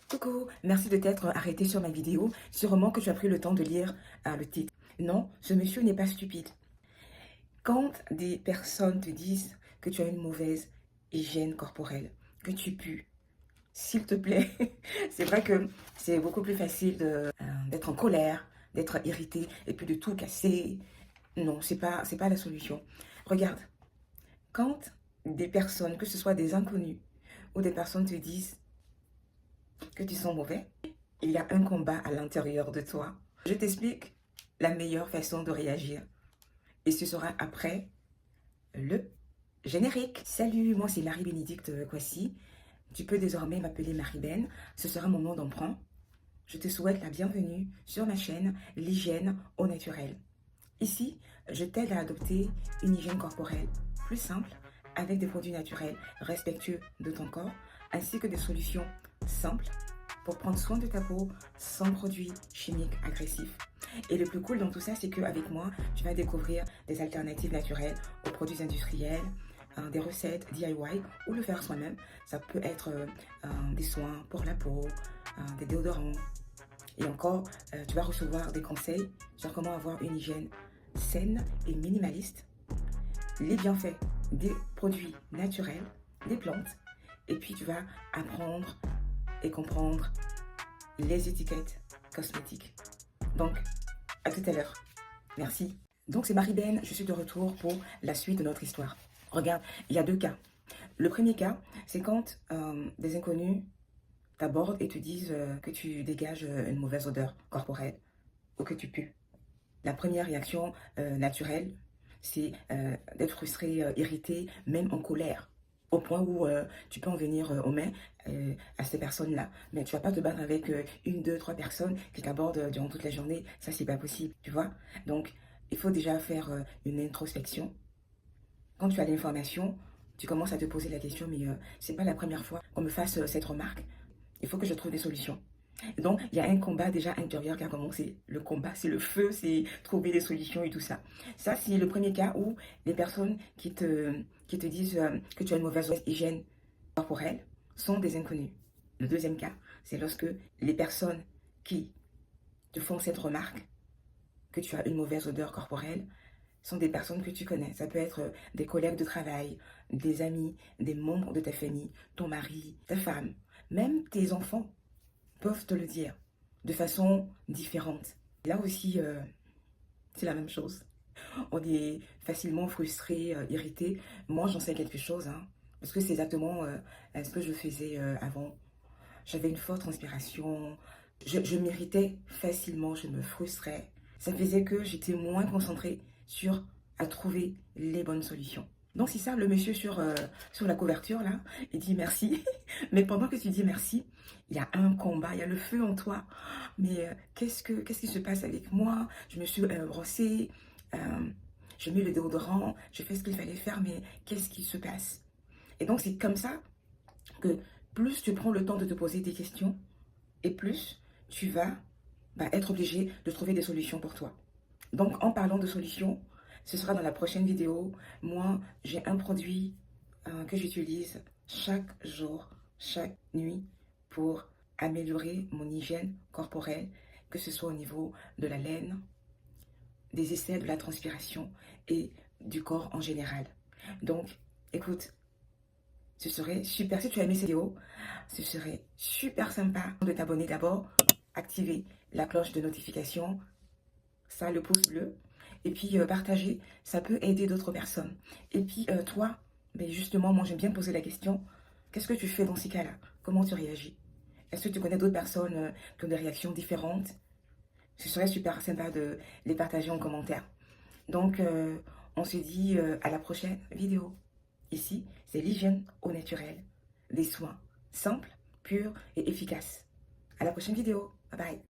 Coucou, merci de t'être arrêté sur ma vidéo. Sûrement que tu as pris le temps de lire le titre. Non, ce monsieur n'est pas stupide. Quand des personnes te disent que tu as une mauvaise hygiène corporelle, que tu pues, s'il te plaît, c'est vrai que c'est beaucoup plus facile d'être en colère, d'être irrité et puis de tout casser. Non, c'est pas la solution. Regarde, quand des personnes, que ce soit des inconnus ou des personnes te disent que tu sens mauvais, il y a un combat à l'intérieur de toi. Je t'explique la meilleure façon de réagir. Et ce sera après le générique. Salut, moi c'est Marie-Bénédicte Kwasi. Tu peux désormais m'appeler Marie-Ben. Ce sera mon nom d'emprunt. Je te souhaite la bienvenue sur ma chaîne L'hygiène au naturel. Ici, je t'aide à adopter une hygiène corporelle plus simple, avec des produits naturels respectueux de ton corps, ainsi que des solutions simples pour prendre soin de ta peau sans produits chimiques agressifs. Et le plus cool dans tout ça, c'est qu'avec moi, tu vas découvrir des alternatives naturelles aux produits industriels, des recettes DIY ou le faire soi-même. Ça peut être des soins pour la peau, des déodorants. Et encore, tu vas recevoir des conseils sur comment avoir une hygiène saine et minimaliste, les bienfaits des produits naturels, des plantes, et puis tu vas apprendre et comprendre les étiquettes cosmétiques. Donc, à tout à l'heure. Merci. Donc, c'est Marie-Ben, je suis de retour pour la suite de notre histoire. Regarde, il y a deux cas. Le premier cas, c'est quand des inconnus t'abordent et te disent que tu dégages une mauvaise odeur corporelle ou que tu pues. La première réaction naturelle, c'est d'être frustré, irrité, même en colère, au point où tu peux en venir aux mains à ces personnes-là. Mais tu vas pas te battre avec une, deux, trois personnes qui t'abordent durant toute la journée. Ça, c'est pas possible, tu vois. Donc, il faut déjà faire une introspection. Quand tu as l'information, tu commences à te poser la question, mais c'est pas la première fois qu'on me fasse cette remarque. Il faut que je trouve des solutions. Donc, il y a un combat déjà intérieur qui a commencé. Le combat, c'est le feu, c'est trouver des solutions et tout ça. Ça, c'est le premier cas où les personnes qui te disent que tu as une mauvaise hygiène corporelle sont des inconnus. Le deuxième cas, c'est lorsque les personnes qui te font cette remarque que tu as une mauvaise odeur corporelle sont des personnes que tu connais. Ça peut être des collègues de travail, des amis, des membres de ta famille, ton mari, ta femme, même tes enfants peuvent te le dire de façon différente. Là aussi, c'est la même chose. On est facilement frustré, irrité. Moi, j'en sais quelque chose, hein, parce que c'est exactement ce que je faisais avant. J'avais une forte transpiration, je m'irritais facilement, je me frustrais. Ça faisait que j'étais moins concentrée sur à trouver les bonnes solutions. Donc c'est ça, le monsieur sur la couverture, là, il dit merci. Mais pendant que tu dis merci, il y a un combat, il y a le feu en toi. Mais qu'est-ce qui se passe avec moi? Je me suis brossée, j'ai mis le déodorant, j'ai fait ce qu'il fallait faire, mais qu'est-ce qui se passe? Et donc c'est comme ça que plus tu prends le temps de te poser des questions, et plus tu vas être obligé de trouver des solutions pour toi. Donc, en parlant de solutions, ce sera dans la prochaine vidéo. Moi, j'ai un produit que j'utilise chaque jour, chaque nuit pour améliorer mon hygiène corporelle, que ce soit au niveau de la laine, des essais, de la transpiration et du corps en général. Donc, écoute, ce serait super, si tu as aimé cette vidéo, ce serait super sympa de t'abonner d'abord, activer la cloche de notification, ça, le pouce bleu, et puis partager, ça peut aider d'autres personnes. Et puis toi, ben justement, moi j'aime bien poser la question, qu'est-ce que tu fais dans ces cas-là? Comment tu réagis? Est-ce que tu connais d'autres personnes qui ont des réactions différentes? Ce serait super sympa de les partager en commentaire. Donc, on se dit à la prochaine vidéo. Ici, c'est l'hygiène au naturel. Des soins simples, purs et efficaces. À la prochaine vidéo. Bye bye.